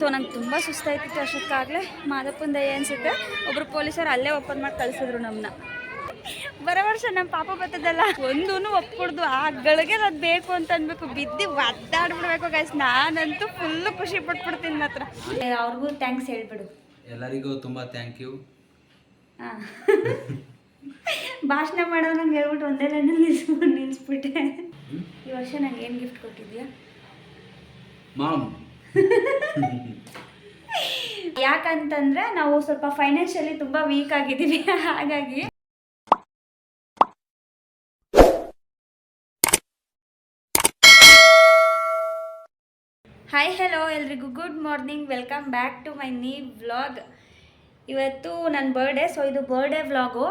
So ನಂಗೆ ತುಂಬ ಸುಸ್ತಾಯ್ತಿತ್ತು ಅಷ್ಟೊತ್ತಾಗಲೇ ಮಾದಪ್ಪನ ದಯ ಅನಿಸುತ್ತೆ. ಒಬ್ಬರು ಪೊಲೀಸರು ಅಲ್ಲೇ ಓಪನ್ ಮಾಡಿ ಕಳಿಸಿದ್ರು ನಮ್ಮನ್ನ. ಬರೋ ವರ್ಷ ನಮ್ಮ ಪಾಪ ಬರ್ತದಲ್ಲ, ಒಂದೂ ಒಪ್ಕೊಡ್ದು ಆ ಗಳಿಗೆ ಅದು ಬೇಕು ಅಂತ ಅನ್ಬೇಕು, ಬಿದ್ದು ಒದ್ದಾಡ್ಬಿಡ್ಬೇಕು ಗೈಸ್. ನಾನಂತೂ ಫುಲ್ಲು ಖುಷಿ ಪಟ್ಬಿಡ್ತೀನಿ ಮಾತ್ರ. ಅವ್ರಿಗೂ ಥ್ಯಾಂಕ್ಸ್ ಹೇಳ್ಬಿಡು. ಎಲ್ಲರಿಗೂ ತುಂಬ ಥ್ಯಾಂಕ್ ಯು. ಹಾಂ, ಭಾಷಣ ಮಾಡೋದು ನಂಗೆ ಹೇಳ್ಬಿಟ್ಟು ಒಂದೇ ಲೈನ್ ನಿಲ್ಲಿಸ್ಬಿಟ್ಟೆ. ಈ ವರ್ಷ ನಂಗೆ ಏನು ಗಿಫ್ಟ್ ಕೊಟ್ಟಿದ್ಯಾ ಮಾಮ್? ಯಾಕಂತಂದ್ರೆ ನಾವು ಸ್ವಲ್ಪ ಫೈನಾನ್ಷಿಯಲಿ ತುಂಬ ವೀಕ್ ಆಗಿದ್ದೀವಿ, ಹಾಗಾಗಿ. ಹಾಯ್ ಹಲೋ ಎಲ್ರಿಗೂ good morning, welcome back to my new vlog. ಇವತ್ತು ನನ್ನ ಬರ್ಡೇ, ಸೊ ಇದು ಬರ್ಡೇ ವ್ಲಾಗು.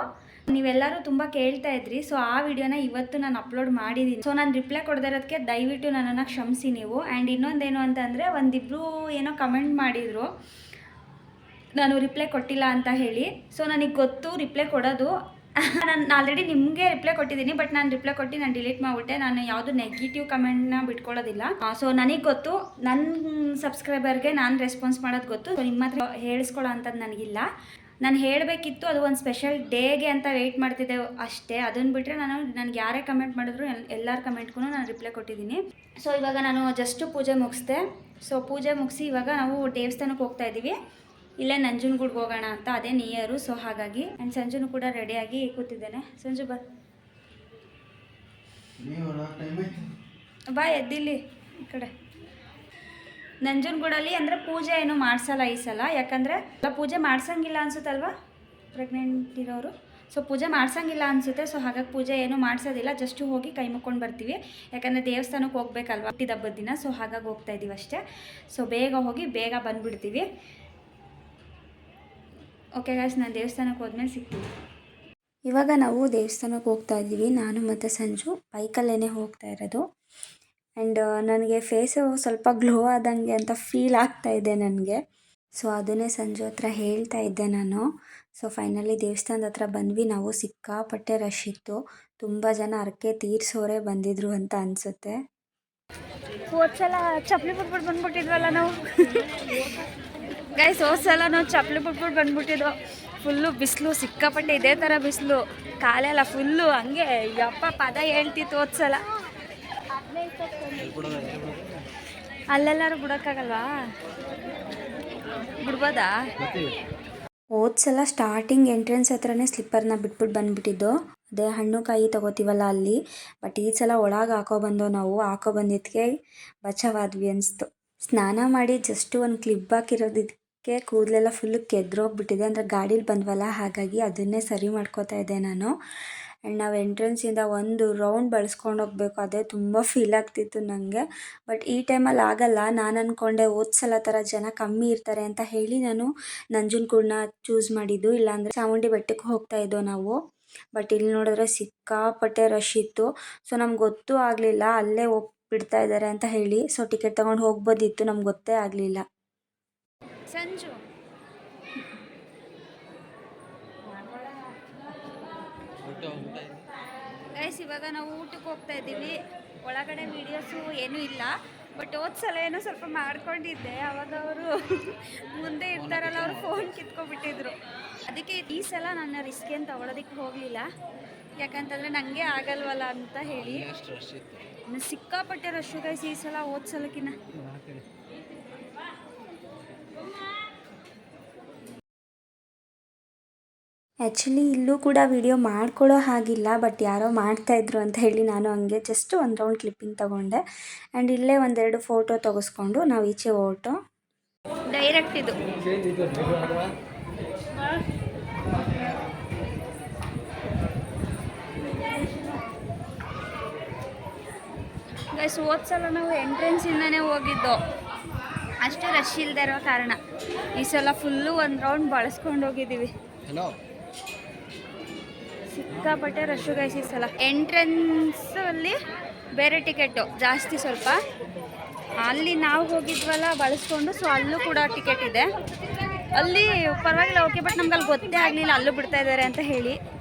ನೀವೆಲ್ಲರೂ ತುಂಬ ಕೇಳ್ತಾ ಇದ್ರಿ, ಸೊ ಆ ವಿಡಿಯೋನ ಇವತ್ತು ನಾನು ಅಪ್ಲೋಡ್ ಮಾಡಿದ್ದೀನಿ. ಸೊ ನಾನು ರಿಪ್ಲೈ ಕೊಡದಿರೋದಕ್ಕೆ ದಯವಿಟ್ಟು ನನ್ನನ್ನು ಕ್ಷಮಿಸಿ ನೀವು. ಆ್ಯಂಡ್ ಇನ್ನೊಂದೇನು ಅಂತಂದರೆ, ಒಂದಿಬ್ಬರು ಏನೋ ಕಮೆಂಟ್ ಮಾಡಿದರು ನಾನು ರಿಪ್ಲೈ ಕೊಟ್ಟಿಲ್ಲ ಅಂತ ಹೇಳಿ. ಸೊ ನನಗೆ ಗೊತ್ತು ರಿಪ್ಲೈ ಕೊಡೋದು. ನಾನು ಆಲ್ರೆಡಿ ನಿಮಗೆ ರಿಪ್ಲೈ ಕೊಟ್ಟಿದ್ದೀನಿ, ಬಟ್ ನಾನು ರಿಪ್ಲೈ ಕೊಟ್ಟು ನಾನು ಡಿಲೀಟ್ ಮಾಡಿಬಿಟ್ಟೆ. ನಾನು ಯಾವುದು ನೆಗೆಟಿವ್ ಕಮೆಂಟ್ನ ಬಿಟ್ಕೊಳ್ಳೋದಿಲ್ಲ. ಸೊ ನನಗೆ ಗೊತ್ತು, ನನ್ನ ಸಬ್ಸ್ಕ್ರೈಬರ್ಗೆ ನಾನು ರೆಸ್ಪಾನ್ಸ್ ಮಾಡೋದು ಗೊತ್ತು. ಸೊ ನಿಮ್ಮ ಹತ್ರ ಹೇಳಿಸ್ಕೊಳ್ಳೋ ಅಂಥದ್ದು ನನಗಿಲ್ಲ. ನಾನು ಹೇಳಬೇಕಿತ್ತು, ಅದು ಒಂದು ಸ್ಪೆಷಲ್ ಡೇಗೆ ಅಂತ ವೆಯ್ಟ್ ಮಾಡ್ತಿದ್ದೆ ಅಷ್ಟೇ. ಅದನ್ನು ಬಿಟ್ಟರೆ ನನಗೆ ಯಾರೇ ಕಮೆಂಟ್ ಮಾಡಿದ್ರು ಎಲ್ಲರ ಕಮೆಂಟ್ಗೂ ನಾನು ರಿಪ್ಲೈ ಕೊಟ್ಟಿದ್ದೀನಿ. ಸೊ ಇವಾಗ ನಾನು ಜಸ್ಟು ಪೂಜೆ ಮುಗಿಸ್ದೆ. ಸೊ ಪೂಜೆ ಮುಗಿಸಿ ಇವಾಗ ನಾವು ದೇವಸ್ಥಾನಕ್ಕೆ ಹೋಗ್ತಾ ಇದ್ದೀವಿ. ಇಲ್ಲೇ ನಂಜನಗೂಡ್ಗೆ ಹೋಗೋಣ ಅಂತ, ಅದೇ ನಿಯರು. ಸೊ ಹಾಗಾಗಿ ಆ್ಯಂಡ್ ಸಂಜುನು ಕೂಡ ರೆಡಿಯಾಗಿ ಕೂತಿದ್ದೇನೆ. ಸಂಜು ಬಾ ಎದ್ದಿಲ್ಲಿ ಈ ಕಡೆ. ನಂಜನಗೂಡಲ್ಲಿ ಅಂದರೆ ಪೂಜೆ ಏನು ಮಾಡಿಸಲ್ಲ ಈ ಸಲ, ಯಾಕಂದರೆ ಪೂಜೆ ಮಾಡ್ಸಂಗಿಲ್ಲ ಅನ್ಸುತ್ತಲ್ವ ಪ್ರೆಗ್ನೆಂಟ್ ಇರೋರು. ಸೊ ಪೂಜೆ ಮಾಡ್ಸಂಗಿಲ್ಲ ಅನಿಸುತ್ತೆ. ಸೊ ಹಾಗಾಗಿ ಪೂಜೆ ಏನು ಮಾಡಿಸೋದಿಲ್ಲ, ಜಸ್ಟು ಹೋಗಿ ಕೈ ಮುಕ್ಕೊಂಡು ಬರ್ತೀವಿ. ಯಾಕಂದರೆ ದೇವಸ್ಥಾನಕ್ಕೆ ಹೋಗ್ಬೇಕಲ್ವ ಹುಟ್ಟಿದ ಹಬ್ಬದ ದಿನ. ಸೊ ಹಾಗಾಗಿ ಹೋಗ್ತಾ ಇದ್ದೀವಿ ಅಷ್ಟೇ. ಸೊ ಬೇಗ ಹೋಗಿ ಬೇಗ ಬಂದುಬಿಡ್ತೀವಿ. ಓಕೆ ಗಾಯ್ಸ್, ನಾನು ದೇವಸ್ಥಾನಕ್ಕೆ ಹೋದ್ಮೇಲೆ ಸಿಗ್ತೀನಿ. ಇವಾಗ ನಾವು ದೇವಸ್ಥಾನಕ್ಕೆ ಹೋಗ್ತಾ ಇದ್ದೀವಿ, ನಾನು ಮತ್ತು ಸಂಜು ಬೈಕಲ್ಲೇ ಹೋಗ್ತಾ ಇರೋದು. ಆ್ಯಂಡ್ ನನಗೆ ಫೇಸು ಸ್ವಲ್ಪ ಗ್ಲೋ ಆದಂಗೆ ಅಂತ ಫೀಲ್ ಆಗ್ತಾ ಇದೆ ನನಗೆ. ಸೊ ಅದನ್ನೇ ಸಂಜು ಹತ್ರ ಹೇಳ್ತಾ ಇದ್ದೆ ನಾನು. ಸೊ ಫೈನಲಿ ದೇವಸ್ಥಾನದ ಹತ್ರ ಬಂದ್ವಿ ನಾವು. ಸಿಕ್ಕಾಪಟ್ಟೆ ರಶ್ ಇತ್ತು, ತುಂಬ ಜನ ಹರಕೆ ತೀರ್ಸೋರೆ ಬಂದಿದ್ರು ಅಂತ ಅನಿಸುತ್ತೆ. ಹೋದ್ಸಲ ಚಪ್ಪಲಿ ಬಿಟ್ಬಿಟ್ಟು ಬಂದ್ಬಿಟ್ಟಿದ್ವಲ್ಲ ನಾವು ಗೈಸ್. ಹೋದ್ಸಲ ನಾವು ಚಪ್ಪಲಿ ಬಿಟ್ಬಿಟ್ಟು ಬಂದ್ಬಿಟ್ಟಿದ್ವು. ಫುಲ್ಲು ಬಿಸಿಲು, ಸಿಕ್ಕಾಪಟ್ಟೆ ಇದೇ ಥರ ಬಿಸಿಲು, ಕಾಲೆಲ್ಲ ಫುಲ್ಲು ಹಂಗೆ ಯಪ್ಪ ಪದ ಹೇಳ್ತಿತ್ತು ಹೋದ್ಸಲ. ಅಲ್ಲೆಲ್ಲರೂ ಬಿಡೋಕ್ಕಾಗಲ್ವಾ? ಬಿಡ್ಬೋದಾ? ಹೋದ್ಸಲ ಸ್ಟಾರ್ಟಿಂಗ್ ಎಂಟ್ರೆನ್ಸ್ ಹತ್ರನೇ ಸ್ಲಿಪ್ಪರ್ನ ಬಿಟ್ಬಿಟ್ಟು ಬಂದುಬಿಟ್ಟಿದ್ದು, ಅದೇ ಹಣ್ಣು ಕಾಯಿ ತೊಗೋತೀವಲ್ಲ ಅಲ್ಲಿ. ಬಟ್ ಈ ಸಲ ಒಳಗೆ ಹಾಕೊಬಂದೋ ನಾವು. ಹಾಕೊಬಂದಿದ್ದಕ್ಕೆ ಬಚಾವಾದ್ವಿ ಅನಿಸ್ತು. ಸ್ನಾನ ಮಾಡಿ ಜಸ್ಟು ಒಂದು ಕ್ಲಿಪ್ ಹಾಕಿರೋದಕ್ಕೆ ಕೂದಲೆಲ್ಲ ಫುಲ್ಲು ಕೆದ್ರೋಗ್ಬಿಟ್ಟಿದೆ. ಅಂದರೆ ಗಾಡೀಲಿ ಬಂದ್ವಲ್ಲ, ಹಾಗಾಗಿ ಅದನ್ನೇ ಸರಿ ಮಾಡ್ಕೋತಾ ಇದ್ದೆ ನಾನು. ಆ್ಯಂಡ್ ನಾವು ಎಂಟ್ರೆನ್ಸಿಂದ ಒಂದು ರೌಂಡ್ ಬಳಸ್ಕೊಂಡು ಹೋಗ್ಬೇಕು, ಅದೇ ತುಂಬ ಫೀಲ್ ಆಗ್ತಿತ್ತು ನನಗೆ. ಬಟ್ ಈ ಟೈಮಲ್ಲಿ ಆಗಲ್ಲ. ನಾನು ಅಂದ್ಕೊಂಡೆ ಹೋದ್ಸಲ ಥರ ಜನ ಕಮ್ಮಿ ಇರ್ತಾರೆ ಅಂತ ಹೇಳಿ ನಾನು ನಂಜನಗೂಡನ್ನ ಚೂಸ್ ಮಾಡಿದ್ದು. ಇಲ್ಲಾಂದರೆ ಚಾಮುಂಡಿ ಬೆಟ್ಟಕ್ಕೆ ಹೋಗ್ತಾ ಇದ್ದೋ ನಾವು. ಬಟ್ ಇಲ್ಲಿ ನೋಡಿದ್ರೆ ಸಿಕ್ಕಾಪಟ್ಟೆ ರಶ್ ಇತ್ತು. ಸೊ ನಮ್ಗೆ ಗೊತ್ತೂ ಆಗಲಿಲ್ಲ ಅಲ್ಲೇ ಬಿಡ್ತಾ ಇದ್ದಾರೆ ಅಂತ ಹೇಳಿ. ಸೊ ಟಿಕೆಟ್ ತೊಗೊಂಡು ಹೋಗ್ಬೋದಿತ್ತು, ನಮ್ಗೆ ಗೊತ್ತೇ ಆಗಲಿಲ್ಲ. ಸಂಜು ಗೈಸ್, ಇವಾಗ ನಾವು ಊಟಕ್ಕೆ ಹೋಗ್ತಾ ಇದ್ದೀವಿ. ಒಳಗಡೆ ವೀಡಿಯೋಸು ಏನೂ ಇಲ್ಲ. ಬಟ್ ಹೋದ್ಸಲ ಏನೋ ಸ್ವಲ್ಪ ಮಾಡ್ಕೊಂಡಿದ್ದೆ, ಅವಾಗ ಅವರು ಮುಂದೆ ಇರ್ತಾರಲ್ಲ, ಅವರು ಫೋನ್ ಕಿತ್ಕೊಬಿಟ್ಟಿದ್ರು. ಅದಕ್ಕೆ ಈ ಸಲ ನನ್ನ ರಿಸ್ಕ್ ಏನು ತೊಗೊಳೋದಕ್ಕೆ ಹೋಗಲಿಲ್ಲ, ಯಾಕಂತಂದರೆ ನನಗೆ ಆಗಲ್ವಲ್ಲ ಅಂತ ಹೇಳಿ. ಸಿಕ್ಕಾಪಟ್ಟೆ ರಶ್ ಗೈಸ್ ಈ ಸಲ ಹೋದ್ಸಲಕ್ಕಿನ್ನ. ಆ್ಯಕ್ಚುಲಿ ಇಲ್ಲೂ ಕೂಡ ವಿಡಿಯೋ ಮಾಡ್ಕೊಳ್ಳೋ ಹಾಗಿಲ್ಲ, ಬಟ್ ಯಾರೋ ಮಾಡ್ತಾಯಿದ್ರು ಅಂತ ಹೇಳಿ ನಾನು ಹಂಗೆ ಜಸ್ಟ್ ಒಂದು ರೌಂಡ್ ಕ್ಲಿಪ್ಪಿಂಗ್ ತೊಗೊಂಡೆ. ಆ್ಯಂಡ್ ಇಲ್ಲೇ ಒಂದೆರಡು ಫೋಟೋ ತೆಗೆಸ್ಕೊಂಡು ನಾವು ಈಚೆ ಹೊರಟು ಡೈರೆಕ್ಟ್ ಇದು ಗೈಸ್. ಹೋದ್ಸಲ ನಾವು ಎಂಟ್ರೆನ್ಸಿಂದನೇ ಹೋಗಿದ್ದು, ಅಷ್ಟು ರಶ್ ಇಲ್ಲದೆ ಇರೋ ಕಾರಣ. ಈ ಸಲ ಫುಲ್ಲು ಒಂದು ರೌಂಡ್ ಬಳಸ್ಕೊಂಡು ಹೋಗಿದ್ದೀವಿ. ಸಿಕ್ಕಾಪಟ್ಟೆ ರಶ್ ಗೈಸ್ ಈ ಸಲ. ಎಂಟ್ರೆನ್ಸಲ್ಲಿ ಬೇರೆ ಟಿಕೆಟು ಜಾಸ್ತಿ ಸ್ವಲ್ಪ. ಅಲ್ಲಿ ನಾವು ಹೋಗಿದ್ವಲ್ಲ ಬಳಸ್ಕೊಂಡು, ಸೊ ಅಲ್ಲೂ ಕೂಡ ಟಿಕೆಟ್ ಇದೆ. ಅಲ್ಲಿ ಪರವಾಗಿಲ್ಲ, ಓಕೆ. ಬಟ್ ನಮ್ಗೆ ಅಲ್ಲಿ ಗೊತ್ತೇ ಆಗಲಿಲ್ಲ ಅಲ್ಲೂ ಬಿಡ್ತಾ ಇದ್ದಾರೆ ಅಂತ ಹೇಳಿ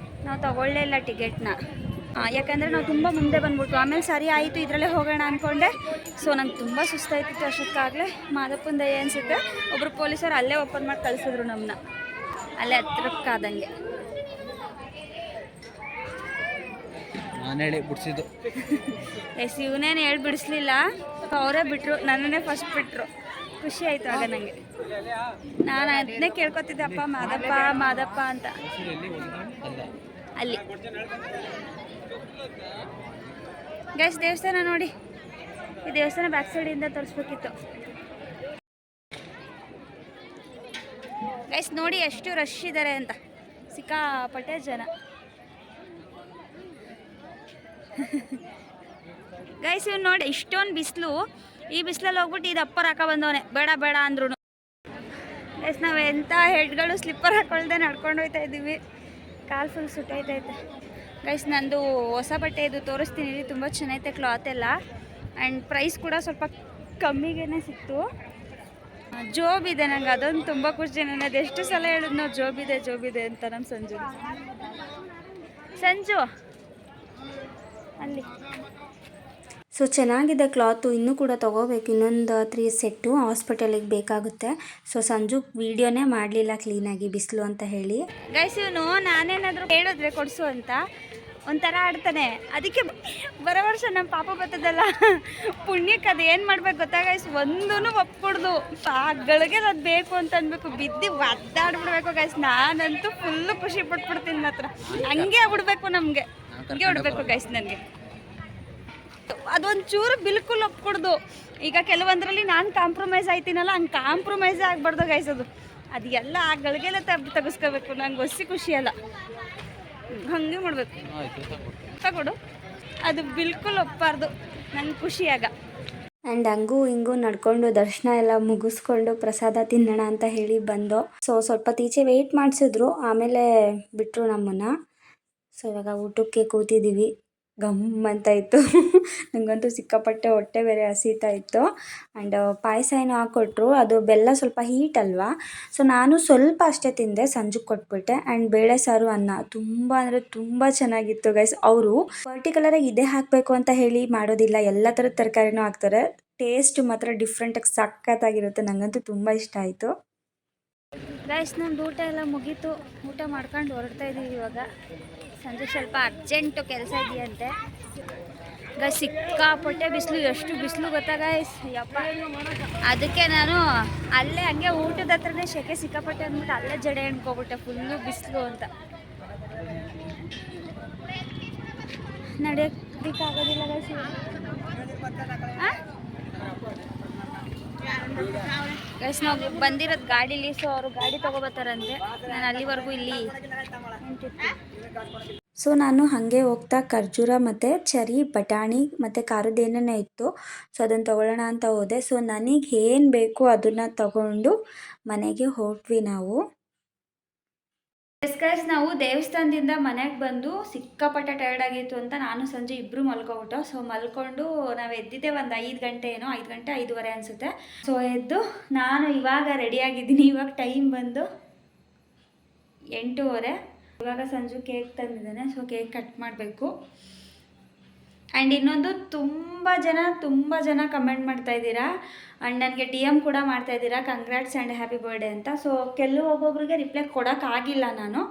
ನಾವು ತಗೊಳ್ಳೇ ಇಲ್ಲ ಟಿಕೆಟ್ನ. ಯಾಕಂದರೆ ನಾವು ತುಂಬ ಮುಂದೆ ಬಂದ್ಬಿಟ್ವು. ಆಮೇಲೆ ಸರಿ ಆಯಿತು ಇದರಲ್ಲೇ ಹೋಗೋಣ ಅಂದ್ಕೊಂಡೆ. ಸೊ ನಂಗೆ ತುಂಬ ಸುಸ್ತಾಯ್ತಿತ್ತು ಅಷ್ಟೊತ್ತಾಗಲೇ. ಮಾದಪ್ಪನ ದಯ ಅನಿಸುತ್ತೆ, ಒಬ್ಬರು ಪೊಲೀಸರು ಅಲ್ಲೇ ಓಪನ್ ಮಾಡಿ ಕಳಿಸಿದ್ರು ನಮ್ಮನ್ನ, ಅಲ್ಲೇ ಹತ್ರಕ್ಕಾದಂಗೆ. ನಾನು ಹೇಳಿ ಬಿಡಿಸಿದ್ದು. ಎಸ್, ಇವನೇನು ಹೇಳಿ ಬಿಡಿಸ್ಲಿಲ್ಲ, ಅವರೇ ಬಿಟ್ಟರು, ನನ್ನನ್ನೇ ಫಸ್ಟ್ ಬಿಟ್ಟರು. ಖುಷಿ ಆಯಿತು ಆಗ ನನಗೆ. ನಾನು ಅದನ್ನೇ ಕೇಳ್ಕೊತಿದ್ದೆ, ಅಪ್ಪ ಮಾದಪ್ಪ ಮಾದಪ್ಪ ಅಂತ. ಅಲ್ಲಿ ಗೈಸ್ ದೇವಸ್ಥಾನ ನೋಡಿ, ಈ ದೇವಸ್ಥಾನ ಬ್ಯಾಕ್ ಸೈಡಿಂದ ತೋರಿಸ್ಬೇಕಿತ್ತು. ಗೈಸ್ ನೋಡಿ ಎಷ್ಟು ರಶ್ ಇದ್ದಾರೆ ಅಂತ, ಸಿಕ್ಕಾಪಟ್ಟೆ ಜನ. ಗೈಸ್ ಇವ್ನು ನೋಡಿ ಇಷ್ಟೊಂದು ಬಿಸಿಲು, ಈ ಬಿಸಿಲಲ್ಲಿ ಹೋಗ್ಬಿಟ್ಟು ಇದು ಅಪ್ಪರ್ ಹಾಕ ಬಂದವನೆ, ಬೇಡ ಬೇಡ ಅಂದ್ರು. ಗೈಸ್ ನಾವು ಎಂಥ ಹೆಡ್ಗಳು ಸ್ಲಿಪ್ಪರ್ ಹಾಕೊಳ್ದೆ ನಡ್ಕೊಂಡು ಹೋಗ್ತಾ ಇದ್ದೀವಿ. ಕಾಲು ಫುಲ್ ಸುಟ್ಟೈತೈತೆ. ಗೈಸ್ ನಂದು ಹೊಸ ಬಟ್ಟೆ ಇದು ತೋರಿಸ್ತೀನಿ, ತುಂಬ ಚೆನ್ನಾಗೈತೆ ಕ್ಲಾತ್ ಎಲ್ಲ. ಆ್ಯಂಡ್ ಪ್ರೈಸ್ ಕೂಡ ಸ್ವಲ್ಪ ಕಮ್ಮಿಗೇ ಸಿಕ್ತು. ಜೋಬ್ ಇದೆ ನಂಗೆ, ಅದೊಂದು ತುಂಬ ಖುಷಿ. ನಾನು ಅದೆಷ್ಟು ಸಲ ಹೇಳಿದ್ ನಾವು ಜೋಬಿದೆ ಅಂತ ನಮ್ಮ ಸಂಜು ಅಲ್ಲಿ. ಸೊ ಚೆನ್ನಾಗಿದೆ ಕ್ಲಾತು, ಇನ್ನೂ ಕೂಡ ತೊಗೋಬೇಕು. ಇನ್ನೊಂದು 3 ಸೆಟ್ಟು ಹಾಸ್ಪಿಟಲಿಗೆ ಬೇಕಾಗುತ್ತೆ. ಸೊ ಸಂಜು ವೀಡಿಯೋನೇ ಮಾಡಲಿಲ್ಲ ಕ್ಲೀನಾಗಿ, ಬಿಸಿಲು ಅಂತ ಹೇಳಿ. ಗೈಸ್ ಇವನು ನಾನೇನಾದರೂ ಹೇಳಿದ್ರೆ ಕೊಡಿಸು ಅಂತ ಒಂಥರ ಆಡ್ತಾನೆ. ಅದಕ್ಕೆ ಬರೋ ವರ್ಷ ನಮ್ಮ ಪಾಪ ಬರ್ತದಲ್ಲ, ಪುಣ್ಯಕ್ಕೆ ಅದು ಏನು ಮಾಡ್ಬೇಕು ಗೊತ್ತಾ ಗೈಸ್, ಒಂದೂ ಒಪ್ಕೊಡ್ದು ಆ ಗಳಿಗೆ ಅದು ಬೇಕು ಅಂತ ಅನ್ಬೇಕು, ಬಿದ್ದು ಒದ್ದಾಡ್ಬಿಡ್ಬೇಕು ಗೈಸ್. ನಾನಂತೂ ಫುಲ್ಲು ಖುಷಿ ಪಟ್ಬಿಡ್ತೀನಿ ಮಾತ್ರ. ಹಂಗೆ ಬಿಡ್ಬೇಕು, ನಮಗೆ ಹಂಗೆ ಬಿಡ್ಬೇಕು ಗೈಸ್. ನನಗೆ ಅದೊಂದು ಚೂರು ಬಿಲ್ಕುಲ್ ಒಪ್ಕೊಡ್ದು. ಈಗ ಕೆಲವೊಂದರಲ್ಲಿ ನಾನು ಕಾಂಪ್ರಮೈಸ್ ಆಯ್ತೀನಲ್ಲ, ಹಂಗೆ ಕಾಂಪ್ರಮೈಸೇ ಆಗಬಾರ್ದು ಗೈಸ್. ಅದು ಎಲ್ಲ ಆ ಗಳಿಗೆಲ್ಲ ತೆಗಿಸ್ಕೋಬೇಕು. ನಂಗೆ ಹೊಸಿ ಖುಷಿ ಅಲ್ಲ, ಹಂಗೆ ಮಾಡಬೇಕು. ತಗೊಡು, ಅದು ಬಿಲ್ಕುಲ್ ಒಪ್ಪಾರ್ದು ನಂಗೆ ಖುಷಿಯಾಗ. ಆ್ಯಂಡ್ ಹಂಗೂ ಹಿಂಗೂ ನಡ್ಕೊಂಡು ದರ್ಶನ ಎಲ್ಲ ಮುಗಿಸ್ಕೊಂಡು ಪ್ರಸಾದ ತಿನ್ನೋಣ ಅಂತ ಹೇಳಿ ಬಂದು. ಸೊ ಸ್ವಲ್ಪ ತೀಚೆ ವೆಯ್ಟ್ ಮಾಡಿಸಿದ್ರು, ಆಮೇಲೆ ಬಿಟ್ಟರು ನಮ್ಮನ್ನು. ಸೊ ಇವಾಗ ಊಟಕ್ಕೆ ಕೂತಿದ್ದೀವಿ. ಗಮ್ ಅಂತ ಇತ್ತು. ನನಗಂತೂ ಸಿಕ್ಕಾಪಟ್ಟೆ ಹೊಟ್ಟೆ ಬೇರೆ ಹಸಿತಾ ಇತ್ತು. ಆ್ಯಂಡ್ ಪಾಯಸ ಏನೋ ಹಾಕ್ಕೊಟ್ರು, ಅದು ಬೆಲ್ಲ ಸ್ವಲ್ಪ ಹೀಟ್ ಅಲ್ವಾ. ಸೊ ನಾನು ಸ್ವಲ್ಪ ಅಷ್ಟೇ ತಿಂದೆ, ಸಂಜೆ ಕೊಟ್ಬಿಟ್ಟೆ. ಆ್ಯಂಡ್ ಬೇಳೆ ಸಾರು ಅನ್ನ ತುಂಬ ಅಂದರೆ ತುಂಬ ಚೆನ್ನಾಗಿತ್ತು ಗೈಸ್. ಅವರು ಪರ್ಟಿಕ್ಯುಲರಾಗಿ ಇದೇ ಹಾಕಬೇಕು ಅಂತ ಹೇಳಿ ಮಾಡೋದಿಲ್ಲ, ಎಲ್ಲ ಥರದ ತರಕಾರಿನೂ ಹಾಕ್ತಾರೆ. ಟೇಸ್ಟ್ ಮಾತ್ರ ಡಿಫ್ರೆಂಟಾಗಿ ಸಖತ್ತಾಗಿರುತ್ತೆ. ನನಗಂತೂ ತುಂಬ ಇಷ್ಟ ಆಯಿತು ಗೈಸ್. ನಂದು ಊಟ ಎಲ್ಲ ಮುಗೀತು, ಊಟ ಮಾಡ್ಕೊಂಡು ಹೊರಡ್ತಾ ಇದ್ದೀವಿ ಇವಾಗ. ಸಂಜೆ ಸ್ವಲ್ಪ ಅರ್ಜೆಂಟು ಕೆಲಸ ಇದೆಯಂತೆ ಗೈಸ್. ಸಿಕ್ಕಾಪಟ್ಟೆ ಬಿಸಿಲು, ಎಷ್ಟು ಬಿಸಿಲು ಗೊತ್ತಾ ಗೈಸ್, ಯಪ್ಪ. ಅದಕ್ಕೆ ನಾನು ಅಲ್ಲೇ ಹಂಗೆ ಊಟದ ಹತ್ರನೇ ಸೆಕೆ ಸಿಕ್ಕಾಪಟ್ಟೆ ಅಂದ್ಬಿಟ್ಟು ಅಲ್ಲೇ ಜಡೆ ಎಣ್ಕೊಬಿಟ್ಟೆ, ಫುಲ್ಲು ಬಿಸಿಲು ಅಂತ. ನಡೆಯೋಕ್ಕಾಗೋದಿಲ್ಲ ಗೈಸ್. ಗೈಸ್ ನಾವು ಬಂದಿರೋದು ಗಾಡೀಲಿ, ಸೊ ಅವರು ಗಾಡಿ ತೊಗೊಬತ್ತಾರಂತೆ. ನಾನು ಅಲ್ಲಿವರೆಗೂ ಇಲ್ಲಿ ಸೊ ನಾನು ಹಾಗೆ ಹೋಗ್ತಾ ಖರ್ಜೂರ ಮತ್ತು ಚರಿ, ಬಟಾಣಿ ಮತ್ತು ಖಾರದ ಏನೇನೋ ಇತ್ತು. ಸೊ ಅದನ್ನು ತೊಗೊಳ್ಳೋಣ ಅಂತ ಹೋದೆ. ಸೊ ನನಗೆ ಏನು ಬೇಕು ಅದನ್ನು ತಗೊಂಡು ಮನೆಗೆ ಹೊರಟ್ವಿ ನಾವು. ಗೈಸ್ ನಾವು ದೇವಸ್ಥಾನದಿಂದ ಮನೆಗೆ ಬಂದು ಸಿಕ್ಕಾಪಟ್ಟೆ ಟೈರ್ಡ್ ಆಗಿತ್ತು ಅಂತ ನಾನು ಸಂಜೆ ಇಬ್ಬರು ಮಲ್ಕೊಬಿಟ್ಟು. ಸೊ ಮಲ್ಕೊಂಡು ನಾವು ಎದ್ದಿದ್ದೆ ಒಂದು 5 ಗಂಟೆ ಏನೋ, 5 ಗಂಟೆ 5:30 ಅನಿಸುತ್ತೆ. ಸೊ ಎದ್ದು ನಾನು ಇವಾಗ ರೆಡಿಯಾಗಿದ್ದೀನಿ. ಇವಾಗ ಟೈಮ್ ಬಂದು 8:30. ಇವಾಗ ಸಂಜು ಕೇಕ್ ತಂದಿದ್ದಾನೆ, ಸೊ ಕೇಕ್ ಕಟ್ ಮಾಡಬೇಕು. ಆ್ಯಂಡ್ ಇನ್ನೊಂದು ತುಂಬ ಜನ ಕಮೆಂಟ್ ಮಾಡ್ತಾ ಇದ್ದೀರಾ, ಆ್ಯಂಡ್ ನನಗೆ DM ಕೂಡ ಮಾಡ್ತಾ ಇದ್ದೀರಾ, ಕಂಗ್ರಾಟ್ಸ್ ಆ್ಯಂಡ್ ಹ್ಯಾಪಿ ಬರ್ಡೇ ಅಂತ. ಸೊ ಒಬ್ಬೊಬ್ರಿಗೆ ರಿಪ್ಲೈ ಕೊಡೋಕ್ಕಾಗಿಲ್ಲ ನಾನು.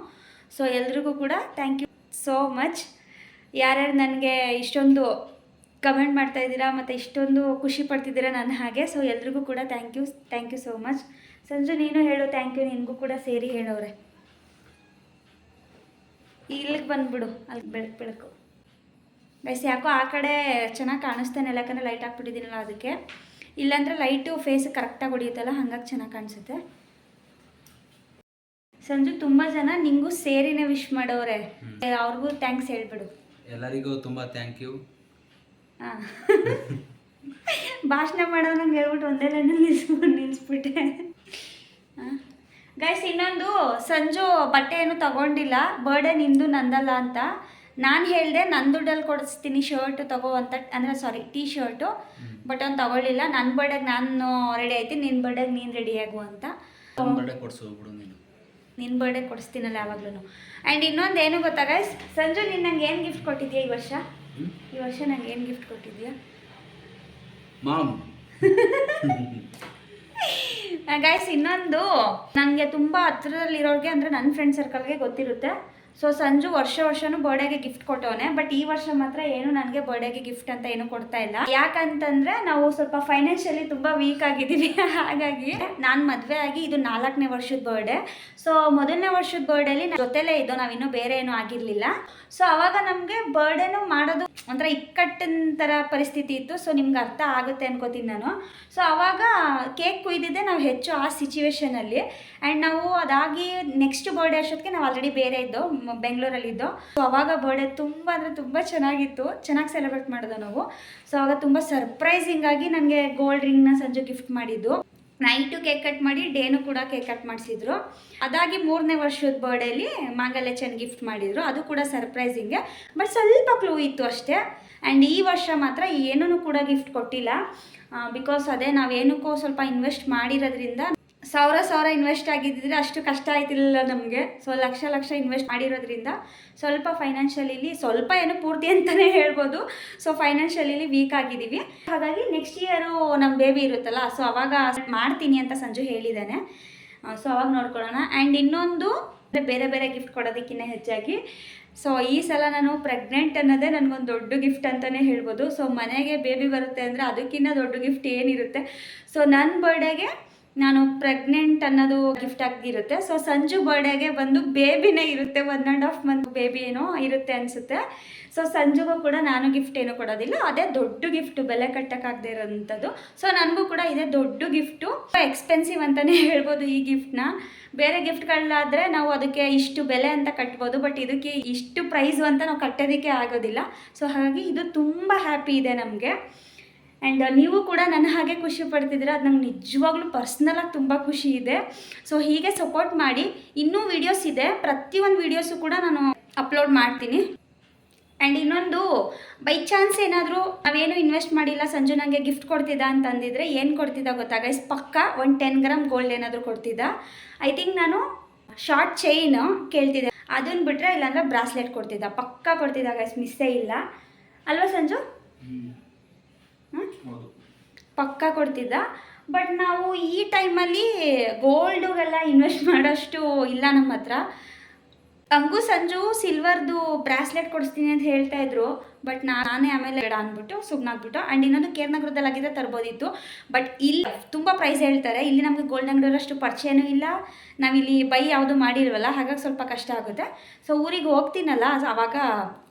ಸೊ ಎಲ್ರಿಗೂ ಕೂಡ ಥ್ಯಾಂಕ್ ಯು ಸೋ ಮಚ್. ಯಾರ್ಯಾರು ನನಗೆ ಇಷ್ಟೊಂದು ಕಮೆಂಟ್ ಮಾಡ್ತಾ ಇದ್ದೀರಾ ಮತ್ತು ಇಷ್ಟೊಂದು ಖುಷಿ ಪಡ್ತಿದ್ದೀರಾ ನನ್ನ ಹಾಗೆ. ಸೊ ಎಲ್ರಿಗೂ ಕೂಡ thank you so much. Sanju ನೀನು ಹೇಳು ಥ್ಯಾಂಕ್ ಯು, ನಿನಗೂ ಕೂಡ ಸೇರಿ ಹೇಳೋರೆ. ಇಲ್ಲಿಗೆ ಬಂದುಬಿಡು, ಅಲ್ಲಿ ಬೆಳಕು ಗೈಸ್. ಯಾಕೋ ಆ ಕಡೆ ಚೆನ್ನಾಗಿ ಕಾಣಿಸ್ತಾನಿಲ್ಲ, ಯಾಕಂದರೆ ಲೈಟ್ ಹಾಕ್ಬಿಟ್ಟಿದ್ದೀನಲ್ಲ ಅದಕ್ಕೆ. ಇಲ್ಲಾಂದರೆ ಲೈಟು ಫೇಸ್ ಕರೆಕ್ಟಾಗಿ ಹೊಡಿಯುತ್ತಲ್ಲ, ಹಾಗಾಗಿ ಚೆನ್ನಾಗಿ ಕಾಣಿಸುತ್ತೆ. ಸಂಜು ತುಂಬ ಜನ ನಿಂಗೂ ಸೇರಿನೇ ವಿಶ್ ಮಾಡೋರೆ, ಅವ್ರಿಗೂ ಥ್ಯಾಂಕ್ಸ್ ಹೇಳ್ಬಿಡು. ಎಲ್ಲರಿಗೂ ತುಂಬ ಥ್ಯಾಂಕ್ ಯು. ಹಾಂ ಭಾಷಣ ಮಾಡೋನಂಗೆ ಹೇಳ್ಬಿಟ್ಟು ಒಂದೇ ಲೈನಲ್ಲಿ ನಿಲ್ಲಿಸ್ಬಿಟ್ಟೆ. ಹಾಂ ಗೈಸ್, ಇನ್ನೊಂದು ಸಂಜು ಬಟ್ಟೆ ಏನು ತಗೊಂಡಿಲ್ಲ, ಬರ್ಡೇ ನಿಂದು ನಂದಲ್ಲ ಅಂತ. ನಾನು ಹೇಳಿದೆ ನನ್ನ ದುಡ್ಡಲ್ಲಿ ಕೊಡಿಸ್ತೀನಿ ಶರ್ಟ್ ತಗೋ ಅಂತ, ಅಂದರೆ ಸಾರಿ ಟೀ ಶರ್ಟು. ಬಟ್ ಅವ್ನು ತಗೊಳ್ಳಿಲ್ಲ. ನನ್ನ ಬರ್ಡೇಗೆ ನಾನು ರೆಡಿ ಆಯ್ತೀನಿ, ನಿನ್ನ ಬರ್ಡೇಗೆ ನೀನು ರೆಡಿ ಆಗು ಅಂತ. ಬರ್ಡೇ ಕೊಡಿಸು ಬಿಡು ನೀನು. ನಿನ್ನ ಬರ್ಡೇ ಕೊಡಿಸ್ತೀನಲ್ಲ ಯಾವಾಗ್ಲೂ. ಆ್ಯಂಡ್ ಇನ್ನೊಂದು ಏನು ಗೊತ್ತಾ ಗೈಸ್, ಸಂಜು ನೀನು ನಂಗೆ ಏನು ಗಿಫ್ಟ್ ಕೊಟ್ಟಿದ್ಯಾ ಈ ವರ್ಷ? ಈ ವರ್ಷ ನಂಗೆ ಏನು ಗಿಫ್ಟ್ ಕೊಟ್ಟಿದ್ಯಾ? ಮಾಮ್ ಗೈಸ್ ಇನ್ನೊಂದು, ನನಗೆ ತುಂಬ ಹತ್ರದಲ್ಲಿರೋರಿಗೆ ಅಂದರೆ ನನ್ನ ಫ್ರೆಂಡ್ ಸರ್ಕಲ್ಗೆ ಗೊತ್ತಿರುತ್ತೆ. ಸೊ ಸಂಜು ವರ್ಷನೂ ಬರ್ಡೇಗೆ ಗಿಫ್ಟ್ ಕೊಟ್ಟವನೆ. ಬಟ್ ಈ ವರ್ಷ ಮಾತ್ರ ಏನು ನನಗೆ ಬರ್ಡೇಗೆ ಗಿಫ್ಟ್ ಅಂತ ಏನು ಕೊಡ್ತಾ ಇಲ್ಲ. ಯಾಕಂತಂದರೆ ನಾವು ಸ್ವಲ್ಪ ಫೈನಾನ್ಷಿಯಲಿ ತುಂಬ ವೀಕ್ ಆಗಿದ್ದೀವಿ. ಹಾಗಾಗಿ ನಾನು ಮದುವೆ ಆಗಿ ಇದು 4ನೇ ವರ್ಷದ ಬರ್ಡೇ. ಸೊ ಮೊದಲನೇ ವರ್ಷದ ಬರ್ಡೇಲಿ ಜೊತೆಲೇ ಇದ್ದೋ, ನಾವಿನ್ನೂ ಬೇರೆ ಏನೂ ಆಗಿರಲಿಲ್ಲ. ಸೊ ಅವಾಗ ನಮಗೆ ಬರ್ಡೇನೂ ಮಾಡೋದು ಒಂಥರ ಇಕ್ಕಟ್ಟಿನ ಥರ ಪರಿಸ್ಥಿತಿ ಇತ್ತು. ಸೊ ನಿಮ್ಗೆ ಅರ್ಥ ಆಗುತ್ತೆ ಅನ್ಕೋತೀನಿ ನಾನು. ಸೊ ಆವಾಗ ಕೇಕ್ ಕುಯ್ದಿದ್ದೆ ನಾವು ಹೆಚ್ಚು ಆ ಸಿಚುವೇಶನಲ್ಲಿ. ಆ್ಯಂಡ್ ನಾವು ಅದಾಗಿ ನೆಕ್ಸ್ಟ್ ಬರ್ಡೇ ಅಷ್ಟೊತ್ತಿಗೆ ನಾವು ಆಲ್ರೆಡಿ ಬೇರೆ ಇದ್ದೋ, ಬೆಂಗಳೂರಲ್ಲಿದ್ದೋ. ಸೊ ಅವಾಗ ಬರ್ಡೇ ತುಂಬ ಅಂದರೆ ತುಂಬ ಚೆನ್ನಾಗಿತ್ತು, ಚೆನ್ನಾಗಿ ಸೆಲೆಬ್ರೇಟ್ ಮಾಡಿದೋ ನಾವು. ಸೊ ಅವಾಗ ತುಂಬ ಸರ್ಪ್ರೈಸಿಂಗಾಗಿ ನನಗೆ ಗೋಲ್ಡ್ ರಿಂಗ್ನ ಸಂಜೆ ಗಿಫ್ಟ್ ಮಾಡಿದ್ದು. ನೈಟು ಕೇಕ್ ಕಟ್ ಮಾಡಿ ಡೇನು ಕೂಡ ಕೇಕ್ ಕಟ್ ಮಾಡಿಸಿದ್ರು. ಅದಾಗಿ 3ನೇ ವರ್ಷದ ಬರ್ಡೇಲಿ ಮಾಂಗಲ್ಯ ಚೆನ್ ಗಿಫ್ಟ್ ಮಾಡಿದರು, ಅದು ಕೂಡ ಸರ್ಪ್ರೈಸಿಂಗೆ. ಬಟ್ ಸ್ವಲ್ಪ ಕ್ಲೂ ಇತ್ತು ಅಷ್ಟೇ. ಆ್ಯಂಡ್ ಈ ವರ್ಷ ಮಾತ್ರ ಏನೂ ಕೂಡ ಗಿಫ್ಟ್ ಕೊಟ್ಟಿಲ್ಲ. ಬಿಕಾಸ್ ಅದೇ ನಾವೇನಕ್ಕೂ ಸ್ವಲ್ಪ ಇನ್ವೆಸ್ಟ್ ಮಾಡಿರೋದ್ರಿಂದ, ಸಾವಿರ ಇನ್ವೆಸ್ಟ್ ಆಗಿದ್ದಿದ್ರೆ ಅಷ್ಟು ಕಷ್ಟ ಆಯ್ತಿರಲಿಲ್ಲ ನಮಗೆ. ಸೊ ಲಕ್ಷ ಇನ್ವೆಸ್ಟ್ ಮಾಡಿರೋದ್ರಿಂದ ಸ್ವಲ್ಪ ಫೈನಾನ್ಷಿಯಲಿ, ಸ್ವಲ್ಪ ಏನು ಪೂರ್ತಿ ಅಂತಲೇ ಹೇಳ್ಬೋದು. ಸೊ ಫೈನಾನ್ಷಿಯಲಿ ವೀಕ್ ಆಗಿದ್ದೀವಿ. ಹಾಗಾಗಿ ನೆಕ್ಸ್ಟ್ ಇಯರು ನಮ್ಮ ಬೇಬಿ ಇರುತ್ತಲ್ಲ, ಸೊ ಅವಾಗ ಮಾಡ್ತೀನಿ ಅಂತ ಸಂಜು ಹೇಳಿದ್ದಾನೆ. ಸೊ ಅವಾಗ ನೋಡ್ಕೊಳ್ಳೋಣ. ಆ್ಯಂಡ್ ಇನ್ನೊಂದು ಬೇರೆ ಗಿಫ್ಟ್ ಕೊಡೋದಕ್ಕಿಂತ ಹೆಚ್ಚಾಗಿ, ಸೊ ಈ ಸಲ ನಾನು ಪ್ರೆಗ್ನೆಂಟ್ ಅನ್ನೋದೇ ನನಗೊಂದು ದೊಡ್ಡ ಗಿಫ್ಟ್ ಅಂತಲೇ ಹೇಳ್ಬೋದು. ಸೊ ಮನೆಗೆ ಬೇಬಿ ಬರುತ್ತೆ ಅಂದರೆ ಅದಕ್ಕಿಂತ ದೊಡ್ಡ ಗಿಫ್ಟ್ ಏನಿರುತ್ತೆ. ಸೊ ನನ್ನ ಬರ್ಡೇಗೆ ನಾನು ಪ್ರೆಗ್ನೆಂಟ್ ಅನ್ನೋದು ಗಿಫ್ಟ್ ಆಗಿರುತ್ತೆ. ಸೊ ಸಂಜು ಬರ್ಡೇಗೆ ಬಂದು ಬೇಬಿನೇ ಇರುತ್ತೆ, 1.5 ಮಂತ್ ಬೇಬಿ ಏನೋ ಇರುತ್ತೆ ಅನಿಸುತ್ತೆ. ಸೊ ಸಂಜುಗೂ ಕೂಡ ನಾನು ಗಿಫ್ಟ್ ಏನೂ ಕೊಡೋದಿಲ್ಲ, ಅದೇ ದೊಡ್ಡ ಗಿಫ್ಟು, ಬೆಲೆ ಕಟ್ಟೋಕ್ಕಾಗದೇ ಇರೋಂಥದ್ದು. ಸೊ ನನಗೂ ಕೂಡ ಇದೇ ದೊಡ್ಡ ಗಿಫ್ಟು. ಎಕ್ಸ್ಪೆನ್ಸಿವ್ ಅಂತಲೇ ಹೇಳ್ಬೋದು ಈ ಗಿಫ್ಟ್ನ. ಬೇರೆ ಗಿಫ್ಟ್ಗಳಾದರೆ ನಾವು ಅದಕ್ಕೆ ಇಷ್ಟು ಬೆಲೆ ಅಂತ ಕಟ್ಬೋದು, ಬಟ್ ಇದಕ್ಕೆ ಇಷ್ಟು ಪ್ರೈಸು ಅಂತ ನಾವು ಕಟ್ಟೋದಕ್ಕೆ ಆಗೋದಿಲ್ಲ. ಸೊ ಹಾಗಾಗಿ ಇದು ತುಂಬ ಹ್ಯಾಪಿ ಇದೆ ನಮಗೆ. ಆ್ಯಂಡ್ ನೀವು ಕೂಡ ನನ್ನ ಹಾಗೆ ಖುಷಿ ಪಡ್ತಿದ್ದೀರ, ಅದು ನಂಗೆ ನಿಜವಾಗ್ಲೂ ಪರ್ಸ್ನಲಾಗಿ ತುಂಬ ಖುಷಿ ಇದೆ. ಸೊ ಹೀಗೆ ಸಪೋರ್ಟ್ ಮಾಡಿ. ಇನ್ನೂ ವೀಡಿಯೋಸ್ ಇದೆ, ಪ್ರತಿಯೊಂದು ವೀಡಿಯೋಸು ಕೂಡ ನಾನು ಅಪ್ಲೋಡ್ ಮಾಡ್ತೀನಿ. ಆ್ಯಂಡ್ ಇನ್ನೊಂದು, ಬೈ ಚಾನ್ಸ್ ಏನಾದರೂ ನಾವೇನು ಇನ್ವೆಸ್ಟ್ ಮಾಡಿಲ್ಲ, ಸಂಜು ನನಗೆ ಗಿಫ್ಟ್ ಕೊಡ್ತಿದ್ದ ಅಂತಂದಿದ್ರೆ ಏನು ಕೊಡ್ತಿದ್ದ ಗೊತ್ತಾ ಗೈಸ್? ಪಕ್ಕ ಒಂದು 10 ಗ್ರಾಮ್ ಗೋಲ್ಡ್ ಏನಾದರೂ ಕೊಡ್ತಿದ್ದ. ಐ ಥಿಂಕ್ ನಾನು ಶಾರ್ಟ್ ಚೈನ್ ಕೇಳ್ತಿದ್ದೆ, ಅದನ್ನು ಬಿಟ್ಟರೆ ಇಲ್ಲಾಂದರೆ ಬ್ರಾಸ್ಲೆಟ್ ಕೊಡ್ತಿದ್ದ, ಪಕ್ಕ ಕೊಡ್ತಿದ್ದ ಗೈಸ್, ಮಿಸ್ಸೇ ಇಲ್ಲ ಅಲ್ವಾ ಸಂಜು? ಪಕ್ಕ ಕೊಡ್ತಿದ್ದ. ಬಟ್ ನಾವು ಈ ಟೈಮಲ್ಲಿ ಗೋಲ್ಡುಗೆಲ್ಲ ಇನ್ವೆಸ್ಟ್ ಮಾಡೋಷ್ಟು ಇಲ್ಲ ನಮ್ಮ ಹತ್ರ. ಹಂಗೂ ಸಂಜು ಸಿಲ್ವರ್ದು ಬ್ರಾಸ್ಲೆಟ್ ಕೊಡಿಸ್ತೀನಿ ಅಂತ ಹೇಳ್ತಾ ಇದ್ರು. ಬಟ್ ನಾನೇ ಆಮೇಲೆ ಬೇಡ ಅಂದ್ಬಿಟ್ಟು ಸುಮ್ಮನಾಗ್ಬಿಟ್ಟು. ಆ್ಯಂಡ್ ಇನ್ನೊಂದು ಕೇರ್ನಗರದಲ್ಲಾಗಿದ್ದರೆ ತರ್ಬೋದಿತ್ತು. ಬಟ್ ಇಲ್ಲಿ ತುಂಬ ಪ್ರೈಸ್ ಹೇಳ್ತಾರೆ. ಇಲ್ಲಿ ನಮಗೆ ಗೋಲ್ಡ್ ಅಂಗಡಿಯಷ್ಟು ಪರಿಚಯನೂ ಇಲ್ಲ, ನಾವಿಲ್ಲಿ ಬೈ ಯಾವುದು ಮಾಡಿಲ್ವಲ್ಲ, ಹಾಗಾಗಿ ಸ್ವಲ್ಪ ಕಷ್ಟ ಆಗುತ್ತೆ. ಸೊ ಊರಿಗೆ ಹೋಗ್ತೀನಲ್ಲ, ಆವಾಗ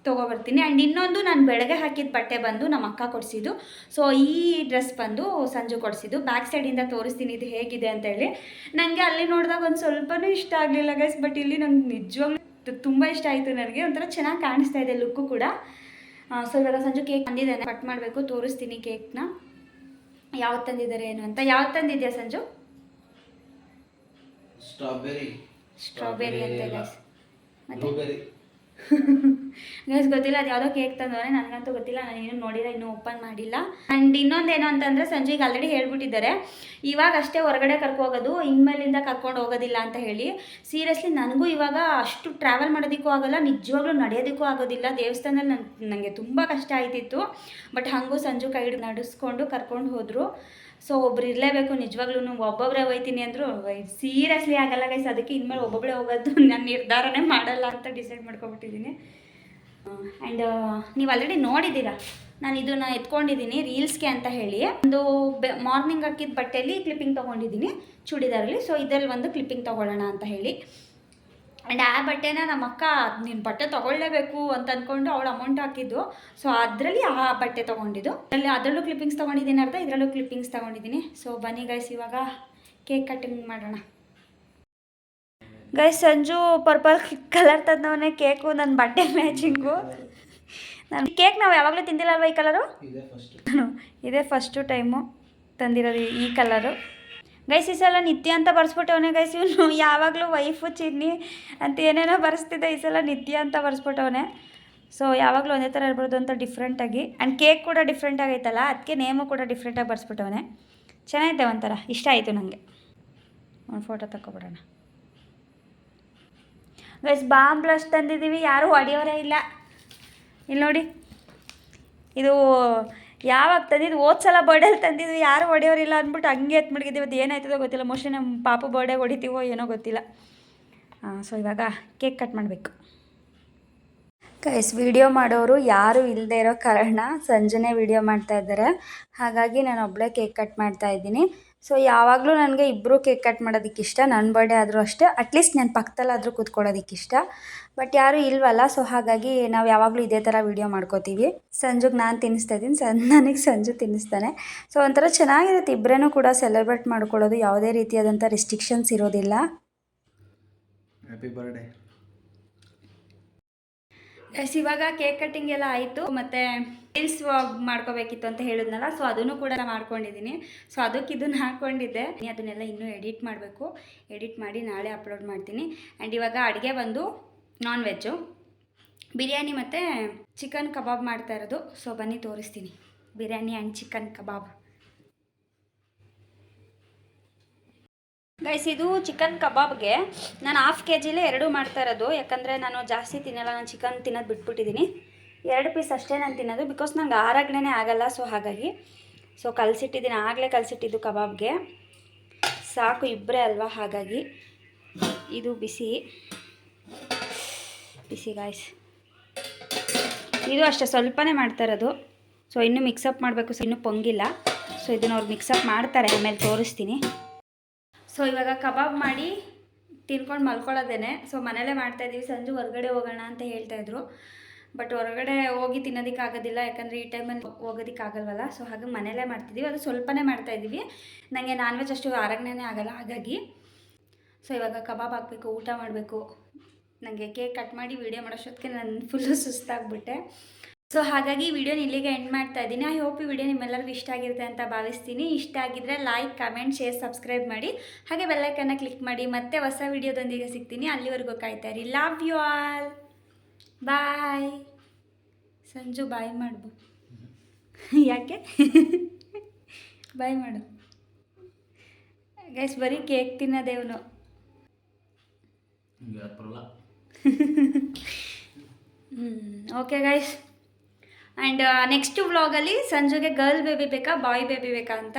ತೊಗೊಬರ್ತೀನಿ. ಆ್ಯಂಡ್ ಇನ್ನೊಂದು, ನಾನು ಬೆಳಗ್ಗೆ ಹಾಕಿದ ಬಟ್ಟೆ ಬಂದು ನಮ್ಮ ಅಕ್ಕ ಕೊಡಿಸಿದ್ದು. ಸೊ ಈ ಡ್ರೆಸ್ ಬಂದು ಸಂಜು ಕೊಡಿಸಿದ್ದು. ಬ್ಯಾಕ್ ಸೈಡಿಂದ ತೋರಿಸ್ತೀನಿ ಇದು ಹೇಗಿದೆ ಅಂತೇಳಿ. ನನಗೆ ಅಲ್ಲಿ ನೋಡಿದಾಗ ಒಂದು ಸ್ವಲ್ಪನೂ ಇಷ್ಟ ಆಗಲಿಲ್ಲ ಗೈಸ್. ಬಟ್ ಇಲ್ಲಿ ನಂಗೆ ನಿಜವಾಗ್ಲೂ ತುಂಬ ಇಷ್ಟ ಆಯಿತು. ನನಗೆ ಒಂಥರ ಚೆನ್ನಾಗಿ ಕಾಣಿಸ್ತಾ ಇದೆ ಲುಕ್ಕು ಕೂಡ. ಸೊ ಇವಾಗ ಸಂಜು ಕೇಕ್ ತಂದಿದ್ದಾನೆ, ಕಟ್ ಮಾಡಬೇಕು, ತೋರಿಸ್ತೀನಿ ಕೇಕ್ನ ಯಾವ್ದು ತಂದಿದ್ದಾರೆ ಏನು ಅಂತ. ಯಾವ್ದು ತಂದಿದ್ಯಾ ಸಂಜು? ಸ್ಟ್ರಾಬೆರಿ ಅಂತ ಗೈಸ್. ಮತ್ತೆ ಗೈಸ್ ಗೊತ್ತಿಲ್ಲ, ಅದು ಯಾವುದೋ ಕೇಕ್ ತಂದವನೆ, ನನಗಂತೂ ಗೊತ್ತಿಲ್ಲ, ನಾನು ಇನ್ನೂ ನೋಡಿಲ್ಲ, ಇನ್ನೂ ಓಪನ್ ಮಾಡಿಲ್ಲ. ಆ್ಯಂಡ್ ಇನ್ನೊಂದೇನು ಅಂತಂದರೆ, ಸಂಜೆಗೆ ಆಲ್ರೆಡಿ ಹೇಳ್ಬಿಟ್ಟಿದ್ದಾರೆ ಇವಾಗ ಅಷ್ಟೇ ಹೊರಗಡೆ ಕರ್ಕೋಗೋದು, ಇನ್ಮೇಲಿಂದ ಕರ್ಕೊಂಡು ಹೋಗೋದಿಲ್ಲ ಅಂತ ಹೇಳಿ. ಸೀರಿಯಸ್ಲಿ ನನಗೂ ಇವಾಗ ಅಷ್ಟು ಟ್ರಾವೆಲ್ ಮಾಡೋದಕ್ಕೂ ಆಗೋಲ್ಲ, ನಿಜವಾಗ್ಲೂ ನಡೆಯೋದಕ್ಕೂ ಆಗೋದಿಲ್ಲ. ದೇವಸ್ಥಾನದಲ್ಲಿ ನನಗೆ ತುಂಬ ಕಷ್ಟ ಆಯ್ತಿತ್ತು. ಬಟ್ ಹಾಗೂ ಸಂಜು ಕೈ ನಡೆಸ್ಕೊಂಡು ಕರ್ಕೊಂಡು ಹೋದರು. ಸೊ ಒಬ್ರು ಇರಲೇಬೇಕು ನಿಜವಾಗ್ಲೂ. ಒಬ್ಬೊಬ್ಬರೇ ಹೋಯ್ತೀನಿ ಅಂದರು ಸೀರಿಯಸ್ಲಿ ಆಗಲ್ಲ ಗೈಸ್. ಅದಕ್ಕೆ ಇನ್ಮೇಲೆ ಒಬ್ಬೊಬ್ಬರೇ ಹೋಗೋದು ನಾನು ನಿರ್ಧಾರನೇ ಮಾಡಲ್ಲ ಅಂತ ಡಿಸೈಡ್ ಮಾಡ್ಕೊಬಿಟ್ಟಿದ್ದೀನಿ. ಆ್ಯಂಡ್ ನೀವು ಆಲ್ರೆಡಿ ನೋಡಿದ್ದೀರಾ, ನಾನು ಇದನ್ನು ಎತ್ಕೊಂಡಿದ್ದೀನಿ ರೀಲ್ಸ್ಗೆ ಅಂತ ಹೇಳಿ. ಒಂದು ಮಾರ್ನಿಂಗ್ ಹಾಕಿದ ಬಟ್ಟೆಯಲ್ಲಿ ಕ್ಲಿಪ್ಪಿಂಗ್ ತೊಗೊಂಡಿದ್ದೀನಿ ಚೂಡಿದಾರಲ್ಲಿ. ಸೊ ಇದರಲ್ಲಿ ಒಂದು ಕ್ಲಿಪ್ಪಿಂಗ್ ತೊಗೊಳ್ಳೋಣ ಅಂತ ಹೇಳಿ. ಆ್ಯಂಡ್ ಆ ಬಟ್ಟೆನ ನಮ್ಮ ಅಕ್ಕ ನೀನು ಬಟ್ಟೆ ತೊಗೊಳ್ಳೇಬೇಕು ಅಂತ ಅಂದ್ಕೊಂಡು ಅವಳು ಅಮೌಂಟ್ ಹಾಕಿದ್ದು. ಸೊ ಅದರಲ್ಲಿ ಆ ಬಟ್ಟೆ ತೊಗೊಂಡಿದ್ದು. ಅದರಲ್ಲೂ ಕ್ಲಿಪ್ಪಿಂಗ್ಸ್ ತೊಗೊಂಡಿದ್ದೀನಿ ಅರ್ಧ, ಇದರಲ್ಲೂ ಕ್ಲಿಪ್ಪಿಂಗ್ಸ್ ತೊಗೊಂಡಿದ್ದೀನಿ. ಸೊ ಬನ್ನಿ ಗೈಸ್, ಇವಾಗ ಕೇಕ್ ಕಟ್ಟಿಂಗ್ ಮಾಡೋಣ. ಗೈಸ್ ಸಂಜು ಪರ್ಪಲ್ ಕಲರ್ ತಂದವನೇ ಕೇಕು, ನನ್ನ ಬಟ್ಟೆ ಮ್ಯಾಚಿಂಗು. ನಾನು ಕೇಕ್ ನಾವು ಯಾವಾಗಲೂ ತಿಂದಿಲ್ಲ ಅಲ್ವಾ ಈ ಕಲರು? ಇದೇ ಫಸ್ಟು ಟೈಮು ತಂದಿರೋದು ಈ ಕಲರು. ಗೈಸ್ ಈ ಸಲ ನಿತ್ಯ ಅಂತ ಬರ್ಸ್ಬಿಟ್ಟವನೇ ಗೈಸ್. ಇವನು ಯಾವಾಗಲೂ ವೈಫು ಚಿನ್ನಿ ಅಂತ ಏನೇನೋ ಬರ್ಸ್ತಿದ್ದೆ, ಈ ಸಲ ನಿತ್ಯ ಅಂತ ಬರ್ಸ್ಬಿಟ್ಟವನೇ. ಸೊ ಯಾವಾಗಲೂ ಒಂದೇ ಥರ ಇರ್ಬೋದು ಅಂತ ಡಿಫ್ರೆಂಟಾಗಿ. ಆ್ಯಂಡ್ ಕೇಕ್ ಕೂಡ ಡಿಫ್ರೆಂಟ್ ಆಗೈತಲ್ಲ, ಅದಕ್ಕೆ ನೇಮು ಕೂಡ ಡಿಫ್ರೆಂಟಾಗಿ ಬರ್ಸ್ಬಿಟ್ಟವನೇ. ಚೆನ್ನಾಗಿದೆ, ಒಂಥರ ಇಷ್ಟ ಆಯಿತು ನನಗೆ. ಒಂದು ಫೋಟೋ ತಗೊಬಿಡೋಣ. ಗೈಸ್ ಬಾಂಬ್ ಬ್ಲಾಸ್ಟ್ ತಂದಿದ್ದೀವಿ, ಯಾರೂ ಹೊಡೆಯೋರೇ ಇಲ್ಲ. ಇಲ್ಲಿ ನೋಡಿ, ಇದು ಯಾವಾಗ ತಂದಿದ್ದು, ಹೋದ ಸಲ ಬರ್ಡೇಲಿ ತಂದಿದ್ವಿ, ಯಾರು ಹೊಡೆಯೋರಿಲ್ಲ ಅಂದ್ಬಿಟ್ಟು ಹಂಗೆ ಎತ್ಬಿಟ್ಟಿದ್ದೀವಿ. ಅದು ಏನಾಯ್ತದೋ ಗೊತ್ತಿಲ್ಲ, ಮೋಸ್ಟ್ಲಿ ನಮ್ಮ ಪಾಪು ಬರ್ಡೇ ಹೊಡಿತೀವೋ ಏನೋ ಗೊತ್ತಿಲ್ಲ. ಸೊ ಇವಾಗ ಕೇಕ್ ಕಟ್ ಮಾಡಬೇಕು. ಗೈಸ್ ವಿಡಿಯೋ ಮಾಡೋರು ಯಾರೂ ಇಲ್ಲದೆ ಇರೋ ಕಾರಣ ಸಂಜೆನೇ ವಿಡಿಯೋ ಮಾಡ್ತಾ ಇದ್ದಾರೆ, ಹಾಗಾಗಿ ನಾನು ಒಬ್ಬಳೇ ಕೇಕ್ ಕಟ್ ಮಾಡ್ತಾ ಇದ್ದೀನಿ. ಸೊ ಯಾವಾಗಲೂ ನನಗೆ ಇಬ್ಬರು ಕೇಕ್ ಕಟ್ ಮಾಡೋದಕ್ಕಿಷ್ಟ, ನನ್ನ ಬರ್ಡೇ ಆದರೂ ಅಷ್ಟೇ, ಅಟ್ಲೀಸ್ಟ್ ನಾನು ಪಕ್ಕದಲ್ಲಾದರೂ ಕೂತ್ಕೊಳ್ಳೋದಕ್ಕಿಷ್ಟ. ಬಟ್ ಯಾರೂ ಇಲ್ವಲ್ಲ, ಸೊ ಹಾಗಾಗಿ ನಾವು ಯಾವಾಗಲೂ ಇದೇ ಥರ ವಿಡಿಯೋ ಮಾಡ್ಕೋತೀವಿ. ಸಂಜುಗೆ ನಾನು ತಿನ್ನಿಸ್ತಾ ಇದ್ದೀನಿ, ನನಗೆ ಸಂಜು ತಿನ್ನಿಸ್ತಾನೆ. ಸೊ ಒಂಥರ ಚೆನ್ನಾಗಿರುತ್ತೆ, ಇಬ್ಬರೇನೂ ಕೂಡ ಸೆಲೆಬ್ರೇಟ್ ಮಾಡ್ಕೊಳ್ಳೋದು, ಯಾವುದೇ ರೀತಿಯಾದಂಥ ರಿಸ್ಟ್ರಿಕ್ಷನ್ಸ್ ಇರೋದಿಲ್ಲ. Happy birthday. ಎಸ್ ಇವಾಗ ಕೇಕ್ ಕಟ್ಟಿಂಗ್ ಎಲ್ಲ ಆಯಿತು, ಮತ್ತು ರೀಲ್ಸ್ ಮಾಡ್ಕೋಬೇಕಿತ್ತು ಅಂತ ಹೇಳಿದ್ನಲ್ಲ, ಸೊ ಅದನ್ನು ಕೂಡ ಮಾಡ್ಕೊಂಡಿದ್ದೀನಿ. ಸೊ ಅದಕ್ಕೆ ಇದನ್ನು ಹಾಕ್ಕೊಂಡಿದ್ದೆ, ಅದನ್ನೆಲ್ಲ ಇನ್ನೂ ಎಡಿಟ್ ಮಾಡಬೇಕು. ಎಡಿಟ್ ಮಾಡಿ ನಾಳೆ ಅಪ್ಲೋಡ್ ಮಾಡ್ತೀನಿ. ಆ್ಯಂಡ್ ಇವಾಗ ಅಡುಗೆ ಬಂದು ನಾನ್ ವೆಜ್ಜು, ಬಿರಿಯಾನಿ ಮತ್ತು ಚಿಕನ್ ಕಬಾಬ್ ಮಾಡ್ತಾ ಇರೋದು. ಸೊ ಬನ್ನಿ ತೋರಿಸ್ತೀನಿ, biryani and chicken kebab. Guys ಇದು ಚಿಕನ್ ಕಬಾಬ್ಗೆ ನಾನು 1/2 kg ಎರಡೂ ಮಾಡ್ತಾ ಇರೋದು, ಯಾಕಂದರೆ ನಾನು ಜಾಸ್ತಿ ತಿನ್ನಲ್ಲ, ನಾನು ಚಿಕನ್ ತಿನ್ನೋದು ಬಿಟ್ಬಿಟ್ಟಿದ್ದೀನಿ. 2 ಪೀಸ್ ಅಷ್ಟೇ ನಾನು ತಿನ್ನೋದು, ಬಿಕಾಸ್ ನಂಗೆ ಆರಾಗ್ನೇ ಆಗಲ್ಲ. ಸೊ ಹಾಗಾಗಿ ಕಲಸಿಟ್ಟಿದ್ದೀನಿ, ಆಗಲೇ ಕಲಸಿಟ್ಟಿದ್ದು ಕಬಾಬ್ಗೆ ಸಾಕು, ಇಬ್ಬರೇ ಅಲ್ವಾ, ಹಾಗಾಗಿ ಇದು ಬಿಸಿ ಬಿಸಿ ಗಾಯ್ಸ್. ಇದು ಅಷ್ಟೇ ಸ್ವಲ್ಪನೇ ಮಾಡ್ತಾ ಇರೋದು. ಸೊ ಇನ್ನೂ ಮಿಕ್ಸಪ್ ಮಾಡಬೇಕು, ಸೊ ಇನ್ನೂ ಪೊಂಗಿಲ್ಲ. ಸೊ ಇದನ್ನು ಅವ್ರು ಮಿಕ್ಸಪ್ ಮಾಡ್ತಾರೆ, ಆಮೇಲೆ ತೋರಿಸ್ತೀನಿ. ಸೊ ಇವಾಗ ಕಬಾಬ್ ಮಾಡಿ ತಿನ್ಕೊಂಡು ಮಲ್ಕೊಳ್ಳೋದೇನೆ. ಸೊ ಮನೇಲೇ ಮಾಡ್ತಾಯಿದ್ದೀವಿ. ಸಂಜೆ ಹೊರಗಡೆ ಹೋಗೋಣ ಅಂತ ಹೇಳ್ತಾಯಿದ್ರು, ಬಟ್ ಹೊರಗಡೆ ಹೋಗಿ ತಿನ್ನೋದಕ್ಕಾಗೋದಿಲ್ಲ, ಯಾಕಂದರೆ ಈ ಟೈಮಲ್ಲಿ ಹೋಗೋದಕ್ಕಾಗಲ್ವಲ್ಲ. ಸೊ ಹಾಗೆ ಮನೇಲೇ ಮಾಡ್ತಿದ್ದೀವಿ, ಅದು ಸ್ವಲ್ಪನೇ ಮಾಡ್ತಾಯಿದ್ದೀವಿ. ನನಗೆ ನಾನ್ ವೆಜ್ ಅಷ್ಟು ಆರಾಗ್ನೇ ಆಗಲ್ಲ, ಹಾಗಾಗಿ. ಸೊ ಇವಾಗ ಕಬಾಬ್ ಹಾಕಬೇಕು, ಊಟ ಮಾಡಬೇಕು. ನನಗೆ ಕೇಕ್ ಕಟ್ ಮಾಡಿ ವೀಡಿಯೋ ಮಾಡೋಷ್ಟೊತ್ತಿಗೆ ನಾನು ಫುಲ್ಲು ಸುಸ್ತಾಗ್ಬಿಟ್ಟೆ. ಸೊ ಹಾಗಾಗಿ ವಿಡಿಯೋನ ಇಲ್ಲಿಗೆ ಎಂಡ್ ಮಾಡ್ತಾ ಇದ್ದೀನಿ. ಐ ಹೋಪ್ ಈ ವಿಡಿಯೋ ನಿಮ್ಮೆಲ್ಲರಿಗೂ ಇಷ್ಟ ಆಗಿರುತ್ತೆ ಅಂತ ಭಾವಿಸ್ತೀನಿ. ಇಷ್ಟ ಆಗಿದ್ರೆ ಲೈಕ್, ಕಮೆಂಟ್, ಶೇರ್, ಸಬ್ಸ್ಕ್ರೈಬ್ ಮಾಡಿ, ಹಾಗೆ ಬೆಲ್ಲೈಕನ್ನ ಕ್ಲಿಕ್ ಮಾಡಿ. ಮತ್ತೆ ಹೊಸ ವಿಡಿಯೋದೊಂದಿಗೆ ಸಿಗ್ತೀನಿ, ಅಲ್ಲಿವರೆಗೂ ಕಾಯ್ತಾ ಇರಿ. Love you all, bye. Sanju bye ಮಾಡು, ಯಾಕೆ ಬಾಯ್ ಮಾಡು ಗೈಸ್. ಬರೀ ಕೇಕ್ ತಿನ್ನೋದೇವನು. Okay guys. ಆ್ಯಂಡ್ ನೆಕ್ಸ್ಟ್ ವ್ಲಾಗಲ್ಲಿ ಸಂಜುಗೆ ಗರ್ಲ್ ಬೇಬಿ ಬೇಕಾ ಬಾಯ್ ಬೇಬಿ ಬೇಕಾ ಅಂತ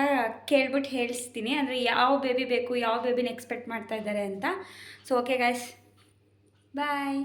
ಕೇಳ್ಬಿಟ್ಟು ಹೇಳಿಸ್ತೀನಿ, ಅಂದರೆ ಯಾವ ಬೇಬಿ ಬೇಕು, ಯಾವ ಬೇಬಿನ ಎಕ್ಸ್ಪೆಕ್ಟ್ ಮಾಡ್ತಾ ಇದ್ದಾರೆ ಅಂತ. ಸೊ ಓಕೆ ಗೈಸ್, ಬಾಯ್.